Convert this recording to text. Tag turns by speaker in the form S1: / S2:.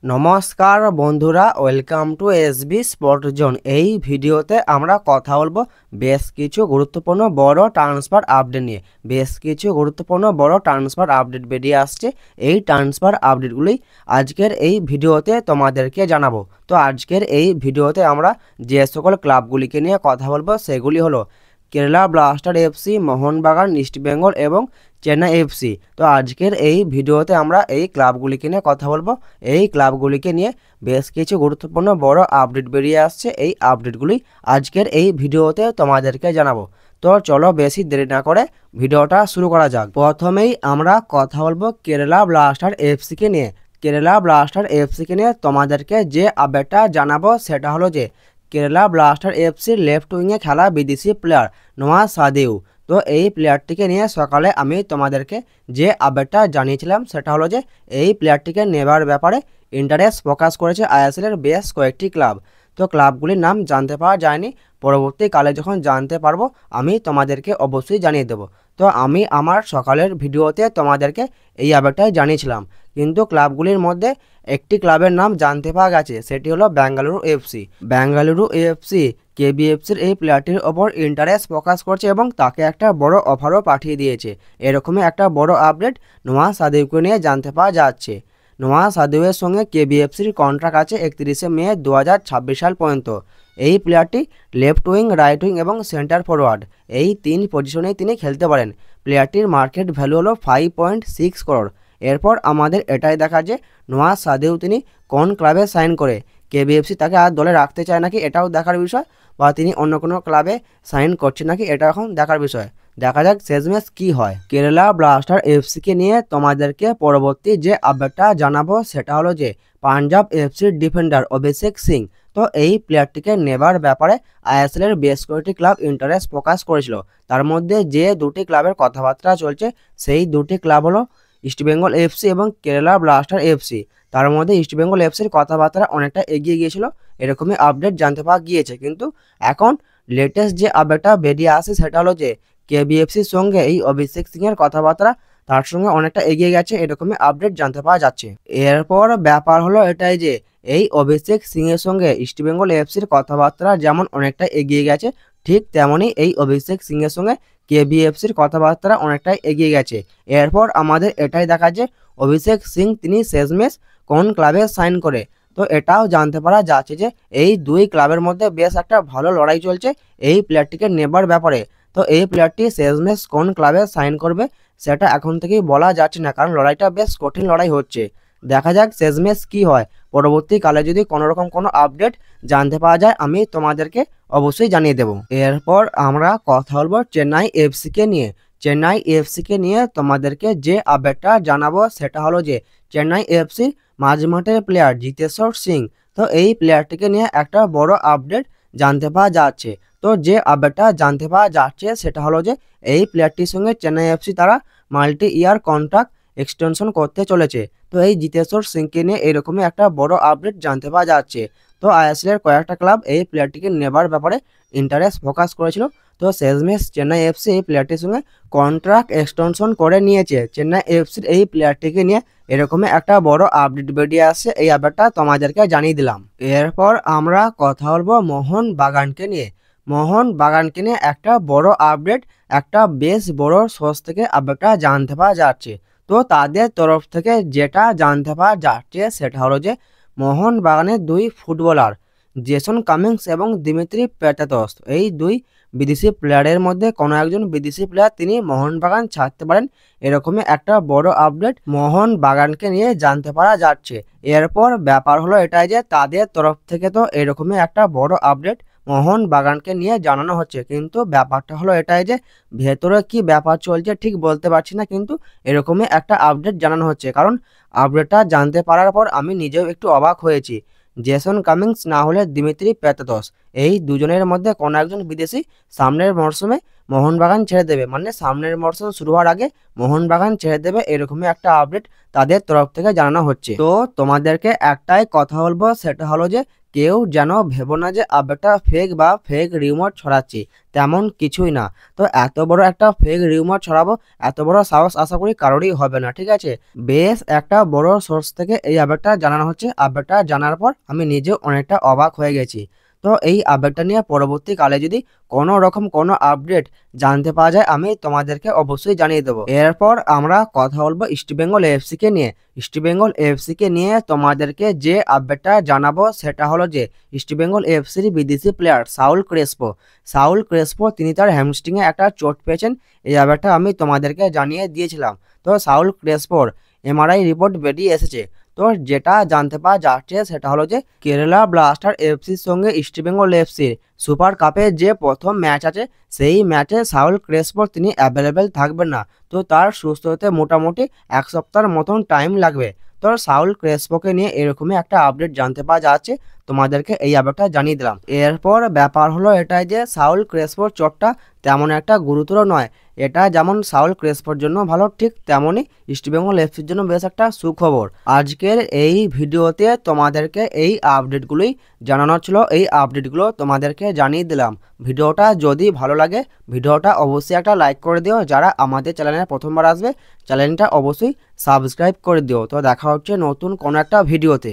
S1: নমস্কার বন্ধুরা, welcome to SB spot zone. এই ভিডিওতে আমরা কথা বলবো বেশ কিছু গুরুত্বপূর্ণ বড় ট্রান্সফার আপডেট নিয়ে। বেশ কিছু গুরুত্বপূর্ণ বড় ট্রান্সফার আপডেট বেরিয়ে আসছে। এই ট্রান্সফার আপডেটগুলি আজকের এই ভিডিওতে তোমাদেরকে জানাবো। তো আজকের এই ভিডিওতে আমরা যে সকল ক্লাবগুলিকে নিয়ে কথা বলবো সেগুলি হলো কেরালা ব্লাস্টার এফসি, মোহনবাগান, ইস্টবেঙ্গল এবং চেন্নাই এফসি। তো আজকের এই ভিডিওতে আমরা এই ক্লাবগুলিকে নিয়ে কথা বলবো। এই ক্লাবগুলিকে নিয়ে বেশ কিছু গুরুত্বপূর্ণ বড় আপডেট বেরিয়ে আসছে। এই আপডেটগুলি আজকের এই ভিডিওতে তোমাদেরকে জানাবো। তো চলো বেশি দেরি না করে ভিডিওটা শুরু করা যাক। প্রথমেই আমরা কথা বলবো কেরালা ব্লাস্টার এফসিকে নিয়ে। কেরালা ব্লাস্টার এফসিকে নিয়ে তোমাদেরকে যে আপডেটটা জানাবো সেটা হলো যে কেরালা ব্লাস্টার এফসির লেফট উইংয়ে খেলা বিদেশি প্লেয়ার নওয়াজ সাদেউ। তো এই প্লেয়ারটিকে নিয়ে সকালে আমি তোমাদেরকে যে আপডেটটা জানিয়েছিলাম সেটা হলো যে এই প্লেয়ারটিকে নেবার ব্যাপারে ইন্টারেস্ট প্রকাশ করেছে আইএসএলের বেশ কয়েকটি ক্লাব। তো ক্লাবগুলির নাম জানতে পাওয়া যায়নি, পরবর্তীকালে যখন জানতে পারবো আমি তোমাদেরকে অবশ্যই জানিয়ে দেবো। তো আমি আমার সকালের ভিডিওতে তোমাদেরকে এই আপডেটটাই জানিয়েছিলাম, কিন্তু ক্লাবগুলির মধ্যে একটি ক্লাবের নাম জানতে পাওয়া গেছে, সেটি হলো বেঙ্গালুরু এফসি। বেঙ্গালুরু এফসি কেবিএফসির এই প্লেয়ারটির ওপর ইন্টারেস্ট প্রকাশ করছে এবং তাকে একটা বড় অফারও পাঠিয়ে দিয়েছে। এরকমই একটা বড় আপডেট নওয়াজ সাদেউকে নিয়ে জানতে পাওয়া যাচ্ছে। নওয়াজ সাদেউয়ের সঙ্গে কেবিএফসির কন্ট্রাক্ট আছে 31শে মে 2026 সাল পর্যন্ত। এই প্লেয়ারটি লেফট উইং, রাইট উইং এবং সেন্টার ফরওয়ার্ড এই তিন পজিশনেই তিনি খেলতে পারেন। প্লেয়ারটির মার্কেট ভ্যালু হলো 5.6 করোড়। এরপর আমাদের এটাই দেখা যে নওয়াজ সাদেউ তিনি কোন ক্লাবে সাইন করে, কেবিএফসি তাকে আর দলে রাখতে চায় নাকি এটাও দেখার বিষয়, বা তিনি অন্য কোনো ক্লাবে সাইন করছেন নাকি এটা এখন দেখার বিষয়। দেখা যাক শেষমেশ কি হয়। কেরালা ব্লাস্টার এফসিকে নিয়ে তোমাদেরকে পরবর্তী যে আপডেটটা জানাবো সেটা হলো যে পাঞ্জাব এফসির ডিফেন্ডার অভিষেক সিং। তো এই প্লেয়ারটিকে নেবার ব্যাপারে আইএসএলের বেশ কয়েকটি ক্লাব ইন্টারেস্ট প্রকাশ করেছিল। তার মধ্যে যে দুটি ক্লাবের কথাবার্তা চলছে সেই দুটি ক্লাব হলো ইস্টবেঙ্গল এফসি এবং কেরালা ব্লাস্টার এফসি। তার মধ্যে ইস্টবেঙ্গল এফসির কথাবার্তা অনেকটা এগিয়ে গিয়েছিল, এরকমই আপডেট জানতে পাওয়া গিয়েছে। কিন্তু এখন লেটেস্ট যে আপডেটটা বেরিয়ে আসে সেটা হলো যে কেবিএফসির সঙ্গে এই অভিষেক সিংয়ের কথাবার্তা তার সঙ্গে অনেকটা এগিয়ে গেছে, এরকমই আপডেট জানতে পাওয়া যাচ্ছে। এরপর ব্যাপার হলো এটাই যে এই অভিষেক সিংয়ের সঙ্গে ইস্টবেঙ্গল এফসির কথাবার্তা যেমন অনেকটা এগিয়ে গেছে, ঠিক তেমনই এই অভিষেক সিংয়ের সঙ্গে কেবিএফসির কথাবার্তা অনেকটাই এগিয়ে গেছে। এরপর আমাদের এটাই দেখা যে অভিষেক সিং তিনি শেষমেশ কোন ক্লাবে সাইন করে। তো এটাও জানতে পারা যাচ্ছে যে এই দুই ক্লাবের মধ্যে বেশ একটা ভালো লড়াই চলছে এই প্লেয়ারটিকে নেবার ব্যাপারে। তো এই প্লেয়ারটি শেষমেশ কোন ক্লাবে সাইন করবে সেটা এখন থেকেই বলা যাচ্ছে না, কারণ লড়াইটা বেশ কঠিন লড়াই হচ্ছে। দেখা যাক শেষমেশ কি হয়। পরবর্তীকালে যদি কোনোরকম কোনো আপডেট জানতে পাওয়া যায় আমি তোমাদেরকে অবশ্যই জানিয়ে দেব। এরপর আমরা কথা বলবো চেন্নাই এফসিকে নিয়ে। চেন্নাই এফসিকে নিয়ে তোমাদেরকে যে আপডেটটা জানাবো সেটা হলো যে চেন্নাই এফসির মাঝমাঠের প্লেয়ার জিতেশ্বর সিং। তো এই প্লেয়ারটিকে নিয়ে একটা বড় আপডেট জানতে পাওয়া যাচ্ছে। তো যে আপডেটটা জানতে পাওয়া যাচ্ছে সেটা হলো যে এই প্লেয়ারটির সঙ্গে চেন্নাই এফসি তারা মাল্টি ইয়ার কন্ট্রাক্ট এক্সটেনশন করতে চলেছে। তো এই জিতেশ্বর সিংকে নিয়ে এরকমই একটা বড় আপডেট জানতে পাওয়া যাচ্ছে। তো আইএসএলের কয়েকটা ক্লাব এই প্লেয়ারটিকে নেবার ব্যাপারে ইন্টারেস্ট প্রকাশ করেছিল। তো শেষমেশ চেন্নাই এফসি এই প্লেয়ারটির সঙ্গে কন্ট্রাক্ট এক্সটেনশন করে নিয়েছে। চেন্নাই এফসির এই প্লেয়ারটিকে নিয়ে এরকমই একটা বড় আপডেট বেরিয়ে আসছে, এই আপডেটটা তোমাদেরকে জানিয়ে দিলাম। এরপর আমরা কথা বলবো মোহনবাগানকে নিয়ে। মোহনবাগানকে নিয়ে একটা বড় আপডেট, একটা বেশ বড় সোর্স থেকে আপডেটটা জানতে পাওয়া যাচ্ছে। তো তাদের তরফ থেকে যেটা জানতে পাওয়া যাচ্ছে সেটা হলো যে মোহনবাগানের দুই ফুটবলার জেসন কামিংস এবং দিমিত্রি পেটাতস, এই দুই বিদেশি প্লেয়ারের মধ্যে কোনো একজন বিদেশি প্লেয়ার তিনি মোহনবাগান ছাড়তে পারেন, এরকমই একটা বড় আপডেট মোহনবাগানকে নিয়ে জানতে পারা যাচ্ছে। এরপর ব্যাপার হলো এটাই যে তাদের তরফ থেকে তো এরকমই একটা বড় আপডেট মোহনবাগানকে নিয়ে জানানো হচ্ছে, কিন্তু ব্যাপারটা হলো এটাই যে ভেতরে কি ব্যাপার চলছে ঠিক বলতে পারছি না, কিন্তু এরকমই একটা আপডেট জানানো হচ্ছে। কারণ আপডেটটা জানতে পারার পর আমি নিজেও একটু অবাক হয়েছি। জেসন কামিংস না হলে দিমিত্রি পেটাতস, এই দুজনের মধ্যে কোনো একজন বিদেশি সামনের মরশুমে মোহনবাগান ছেড়ে দেবে, মানে সামনের মরশুম শুরু হওয়ার আগে মোহনবাগান ছেড়ে দেবে, এরকমই একটা আপডেট তাদের তরফ থেকে জানানো হচ্ছে। তো তোমাদেরকে একটাই কথা বলবো সেটা হলো যে কেউ যেন ভেবো না যে আপডেটটা ফেক বা ফেক রিউমার ছড়াচ্ছি, তেমন কিছুই না। তো এত বড় একটা ফেক রিউমার ছড়াবো এত বড় সাহস আশা করি কারোরই হবে না, ঠিক আছে। বেশ একটা বড় সোর্স থেকে এই আপডেটটা জানানো হচ্ছে। আপডেটটা জানার পর আমি নিজেও অনেকটা অবাক হয়ে গেছি। তো এই আপডেটটা নিয়ে পরবর্তীকালে যদি কোনো রকম কোনো আপডেট জানতে পাওয়া যায় আমি তোমাদেরকে অবশ্যই জানিয়ে দেবো। এরপর আমরা কথা বলবো ইস্টবেঙ্গল এফসি কে নিয়ে। ইস্টবেঙ্গল এফসি কে নিয়ে তোমাদেরকে যে আপডেটটা জানাবো সেটা হলো যে ইস্টবেঙ্গল এফসির বিদেশি প্লেয়ার সাউল ক্রেসপো তিনি তার হ্যামস্ট্রিংয়ে একটা চোট পেয়েছেন। এই আপডেটটা আমি তোমাদেরকে জানিয়ে দিয়েছিলাম। তো সাউল ক্রেসপোর এমআরআই রিপোর্ট বেরিয়ে এসেছে। তো যেটা জানতে পাওয়া যাচ্ছে সেটা হলো যে কেরালা ব্লাস্টার এফসির সঙ্গে ইস্টবেঙ্গল এফসির সুপার কাপে যে প্রথম ম্যাচ আছে সেই ম্যাচে সাউল ক্রেসপো তিনি অ্যাভেলেবেল থাকবেন না। তো তার সুস্থ হতে মোটামুটি 1 সপ্তাহের মতন টাইম লাগবে। তো সাউল ক্রেসপোকে নিয়ে এরকমই একটা আপডেট জানতে পাওয়া যাচ্ছে, তোমাদেরকে এই আপডেটটা জানিয়ে দিলাম। এরপর ব্যাপার হলো এটাই যে সাউল ক্রেসপোর চোটটা তেমন একটা গুরুতর নয়। এটা যেমন সাউল ক্রেসপোর জন্য ভালো, ঠিক তেমনই ইস্টবেঙ্গল এফসির জন্য বেশ একটা সুখবর। আজকের এই ভিডিওতে তোমাদেরকে এই আপডেটগুলোই জানানো ছিল, এই আপডেটগুলো তোমাদেরকে জানিয়ে দিলাম। ভিডিওটা যদি ভালো লাগে ভিডিওটা অবশ্যই একটা লাইক করে দিও। যারা আমাদের চ্যানেলে প্রথমবার আসবে চ্যানেলটা অবশ্যই সাবস্ক্রাইব করে দিও। তো দেখা হচ্ছে নতুন কোনো একটা ভিডিওতে।